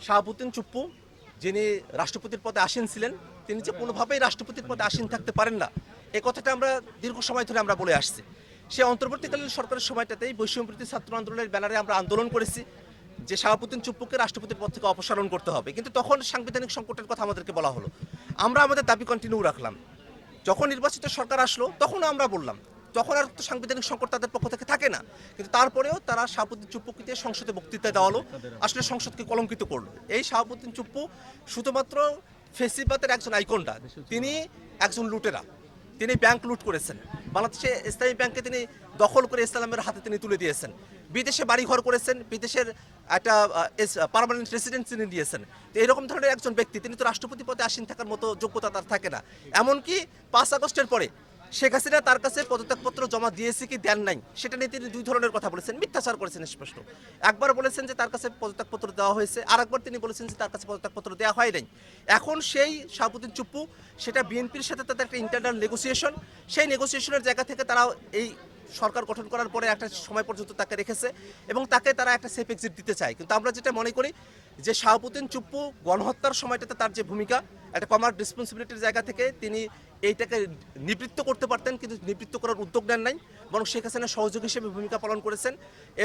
শাহাবুদ্দিন চুপ্পু যিনি রাষ্ট্রপতির পদে আসীন ছিলেন, তিনি যে কোনোভাবেই রাষ্ট্রপতির পদে আসীন থাকতে পারেন না, এই কথাটা আমরা দীর্ঘ সময় ধরে আমরা বলে আসছি। সে অন্তর্বর্তীকালীন সরকারের সময়টাতেই বৈষম্যবিরোধী ছাত্র আন্দোলনের ব্যানারে আমরা আন্দোলন করেছি যে শাহাবুদ্দিন চুপ্পুকে রাষ্ট্রপতির পদ থেকে অপসারণ করতে হবে, কিন্তু তখন সাংবিধানিক সংকটের কথা আমাদেরকে বলা হলো। আমরা আমাদের দাবি কন্টিনিউ রাখলাম। যখন নির্বাচিত সরকার আসলো তখনও আমরা বললাম, তখন আর তো সাংবিধানিক সংকট তাদের পক্ষ থেকে থাকে না, কিন্তু তারপরেও তারা শাহাবুদ্দিন চুপ্পুকে দিয়ে সংসদে বক্তৃতা দেওয়ালো, আসলে সংসদকে কলঙ্কিত করলো। এই শাহাবুদ্দিন চুপ্পু শুধুমাত্র ফেসিবাদের একজন আইকনটা, তিনি একজন লুটেরা। তিনি ব্যাংক লুট করেছেন, বাংলাদেশে ইসলামী ব্যাংকে তিনি দখল করে ইসলামের হাতে তিনি তুলে দিয়েছেন, বিদেশে বাড়িঘর করেছেন, বিদেশের একটা পার্মানেন্ট রেসিডেন্স তিনি দিয়েছেন। তো এরকম ধরনের একজন ব্যক্তি, তিনি তো রাষ্ট্রপতি পদে আসীন থাকার মতো যোগ্যতা তার থাকে না। এমনকি ৫ আগস্টের পরে শেখ হাসিনা তার কাছে পদত্যাগপত্র জমা দিয়েছে কি দেন নাই, সেটা নিয়ে তিনি দুই ধরনের কথা বলেছেন, মিথ্যাচার করেছেন স্পষ্ট। একবার বলেছেন যে তার কাছে পদত্যাগপত্র দেওয়া হয়েছে, আর একবার তিনি বলেছেন যে তার কাছে পদত্যাগপত্র দেওয়া হয় নাই। এখন সেই শাহাবুদ্দিন চুপ্পু, সেটা বিএনপির সাথে তাদের একটা ইন্টারনাল নেগোসিয়েশন, সেই নেগোসিয়েশনের জায়গা থেকে তারা এই সরকার গঠন করার পরে একটা সময় পর্যন্ত তাকে রেখেছে এবং তাকে তারা একটা সেফ এক্সিট দিতে চায়। কিন্তু আমরা যেটা মনে করি যে শাহাবুদ্দিন চুপ্পু গণহত্যার সময়টাতে তার যে ভূমিকা, একটা কমান্ড রেসপন্সিবিলিটির জায়গা থেকে তিনি এইটাকে নিবৃত্ত করতে পারতেন, কিন্তু নিবৃত্ত করার উদ্যোগ নেন নাই, বরং শেখ হাসিনার সহযোগী হিসেবে ভূমিকা পালন করেছেন।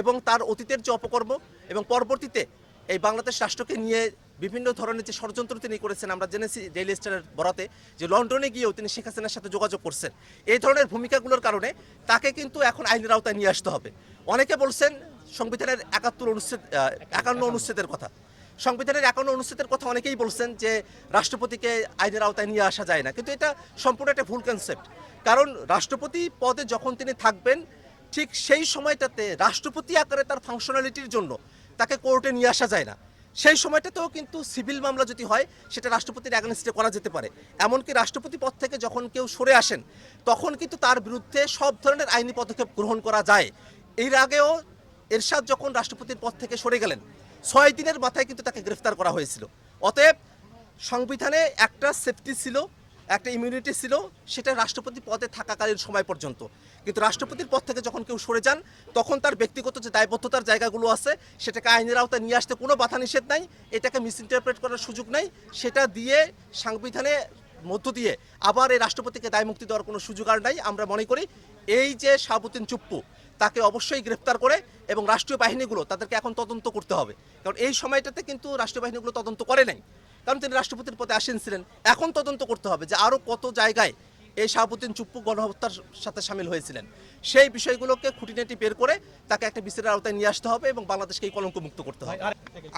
এবং তার অতীতের যে অপকর্ম এবং পরবর্তীতে এই বাংলাদেশ রাষ্ট্রকে নিয়ে বিভিন্ন ধরনের যে ষড়যন্ত্র তিনি করেছেন, আমরা জেনেছি ডেইলি স্টারের বরাতে যে লন্ডনে গিয়েও তিনি শেখ হাসিনার সাথে যোগাযোগ করছেন। এই ধরনের ভূমিকাগুলোর কারণে তাকে কিন্তু এখন আইনের আওতায় নিয়ে আসতে হবে। অনেকে বলছেন সংবিধানের 51 অনুচ্ছেদের কথা, সংবিধানের 51 অনুচ্ছেদের কথা অনেকেই বলছেন যে রাষ্ট্রপতিকে আইনের আওতায় নিয়ে আসা যায় না, কিন্তু এটা সম্পূর্ণ একটা ভুল কনসেপ্ট। কারণ রাষ্ট্রপতি পদে যখন তিনি থাকবেন, ঠিক সেই সময়টাতে রাষ্ট্রপতি আকারে তার ফাংশনালিটির জন্য তাকে কোর্টে নিয়ে আসা যায় না। সেই সময়টাতেও কিন্তু সিভিল মামলা যদি হয়, সেটা রাষ্ট্রপতির অ্যাগেনস্টে করা যেতে পারে। এমনকি রাষ্ট্রপতি পদ থেকে যখন কেউ সরে আসেন, তখন কিন্তু তার বিরুদ্ধে সব ধরনের আইনি পদক্ষেপ গ্রহণ করা যায়। এর আগেও এরশাদ যখন রাষ্ট্রপতির পদ থেকে সরে গেলেন, 6 দিনের মাথায় কিন্তু তাকে গ্রেফতার করা হয়েছিল। অতএব সংবিধানে একটা সেফটি ছিল, একটা ইমিউনিটি ছিল, সেটা রাষ্ট্রপতি পদে থাকাকালীন সময় পর্যন্ত। কিন্তু রাষ্ট্রপতির পদ থেকে যখন কেউ সরে যান, তখন তার ব্যক্তিগত যে দায়বদ্ধতার জায়গাগুলো আছে, সেটাকে আইনের আওতায় নিয়ে আসতে কোনো বাধা নিষেধ নাই, এটাকে মিসইন্টারপ্রেট করার সুযোগ নাই। সেটা দিয়ে সংবিধানে মধ্য দিয়ে আবার এই রাষ্ট্রপতিকে দায়মুক্তি দেওয়ার কোনো সুযোগ আর নাই। আমরা মনে করি এই যে শাহাবুদ্দিন চুপ্পু, তাকে অবশ্যই গ্রেফতার করে এবং রাষ্ট্রীয় বাহিনীগুলো তাদেরকে এখন তদন্ত করতে হবে। কারণ এই সময়টাতে কিন্তু রাষ্ট্রীয় বাহিনীগুলো তদন্ত করে নাই, কারণ তিনি রাষ্ট্রপতির পদে আসীন ছিলেন। এখন তদন্ত করতে হবে যে আরও কত জায়গায় এই শাহাবুদ্দিন চুপ্পু গণহত্যার সাথে সামিল হয়েছিলেন, সেই বিষয়গুলোকে খুঁটিনাটি বের করে তাকে একটা বিচারের আওতায় নিয়ে আসতে হবে এবং বাংলাদেশকে এই কলঙ্কমুক্ত করতে হবে।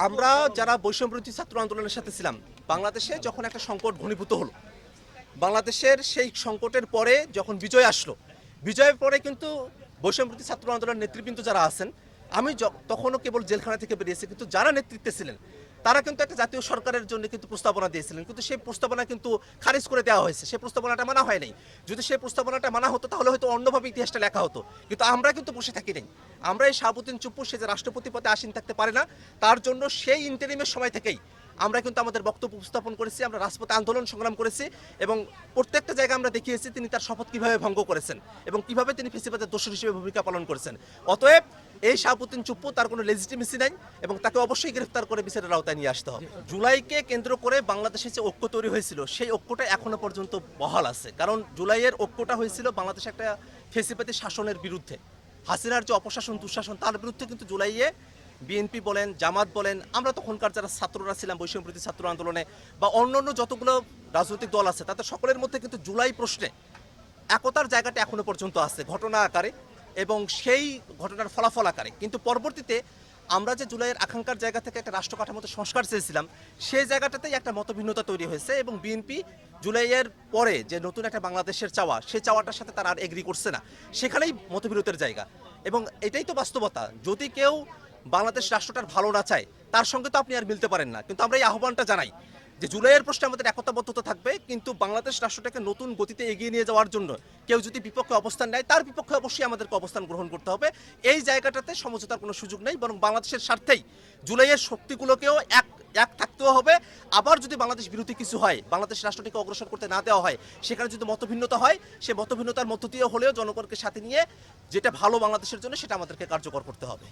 আমরা যারা বৈষম্যবিরোধী ছাত্র আন্দোলনের সাথে ছিলাম, বাংলাদেশে যখন একটা সংকট ঘনীভূত হলো, বাংলাদেশের সেই সংকটের পরে যখন বিজয় আসলো, বিজয়ের পরে কিন্তু বৈষম্যবিরোধী ছাত্র আন্দোলনের নেতৃবৃন্দ যারা আছেন, আমি তখনও কেবল জেলখানা থেকে বেরিয়েছি, কিন্তু যারা নেতৃত্বে ছিলেন তারা কিন্তু একটা জাতীয় সরকারের জন্য কিন্তু প্রস্তাবনা দিয়েছিলেন, কিন্তু সেই প্রস্তাবনা কিন্তু খারিজ করে দেওয়া হয়েছে। সেই প্রস্তাবনাটা মানা হয় নাই। যদি সেই প্রস্তাবনাটা মানা হতো তাহলে হয়তো অন্যভাবে ইতিহাসটা লেখা হতো, কিন্তু আমরা কিন্তু বসে থাকি নাই। আমরা এই শাহাবুদ্দিন চুপ্পু, সে যে রাষ্ট্রপতি পদে আসীন থাকতে পারে না, তার জন্য সেই ইন্টারিমের সময় থেকেই আমরা কিন্তু আমাদের বক্তব্য উপস্থাপন করেছি, আমরা রাজপথে আন্দোলন সংগ্রাম করেছি এবং প্রত্যেকটা জায়গায় আমরা দেখিয়েছি তিনি তার শপথ কিভাবে ভঙ্গ করেছেন এবং কিভাবে তিনি ফেসিবাদের দোষর হিসেবে ভূমিকা পালন করেছেন। অতএব এই শাহাবুদ্দিন চুপ্পু, তার কোনো লেজিটিমেসি নাই এবং তাকে অবশ্যই গ্রেফতার করে বিচারের আওতায় নিয়ে আসতে হবে। জুলাইকে কেন্দ্র করে বাংলাদেশে যে ঐক্য তৈরি হয়েছিল, সেই ঐক্যটা এখনো পর্যন্ত বহাল আছে। কারণ জুলাইয়ের ঐক্যটা হয়েছিল বাংলাদেশে একটা ফেসিবাদী শাসনের বিরুদ্ধে, হাসিনার যে অপশাসন দুঃশাসন, তার বিরুদ্ধে কিন্তু জুলাইয়ে বিএনপি বলেন, জামাত বলেন, আমরা তখনকার যারা ছাত্ররা ছিলাম বৈষম্যবিরোধী ছাত্র আন্দোলনে, বা অন্যান্য যতগুলো রাজনৈতিক দল আছে, তাদের সকলের মধ্যে কিন্তু জুলাই প্রশ্নে একতার জায়গাটা এখনো পর্যন্ত আছে ঘটনা আকারে এবং সেই ঘটনার ফলাফল আকারে। কিন্তু পরবর্তীতে আমরা যে জুলাইয়ের আকাঙ্ক্ষার জায়গা থেকে একটা রাষ্ট্র কাঠামোতে সংস্কার চেয়েছিলাম, সেই জায়গাটাতেই একটা মতভিন্নতা তৈরি হয়েছে এবং বিএনপি জুলাইয়ের পরে যে নতুন একটা বাংলাদেশের চাওয়া, সেই চাওয়াটার সাথে তারা আর এগ্রি করছে না, সেখানেই মতবিরোধের জায়গা। এবং এটাই তো বাস্তবতা, যদি কেউ বাংলাদেশ রাষ্ট্রটার ভালো না চায়, তার সঙ্গে তো আপনি আর মিলতে পারেন না। কিন্তু আমরা এই আহ্বানটা জানাই যে জুলাইয়ের প্রশ্নে আমাদের একতাবদ্ধতা থাকবে, কিন্তু বাংলাদেশ রাষ্ট্রটাকে নতুন গতিতে এগিয়ে নিয়ে যাওয়ার জন্য কেউ যদি বিপক্ষে অবস্থান নেয়, তার বিপক্ষে অবশ্যই আমাদেরকে অবস্থান গ্রহণ করতে হবে। এই জায়গাটাতে সমঝোতার কোনো সুযোগ নেই, বরং বাংলাদেশের স্বার্থেই জুলাইয়ের শক্তিগুলোকেও এক থাকতেও হবে। আবার যদি বাংলাদেশ বিরোধী কিছু হয়, বাংলাদেশ রাষ্ট্রটিকে অগ্রসর করতে না দেওয়া হয়, সেখানে যদি মতভিন্নতা হয়, সে মতভিন্নতার মধ্য দিয়ে হলেও জনগণকে সাথে নিয়ে যেটা ভালো বাংলাদেশের জন্য, সেটা আমাদেরকে কার্যকর করতে হবে।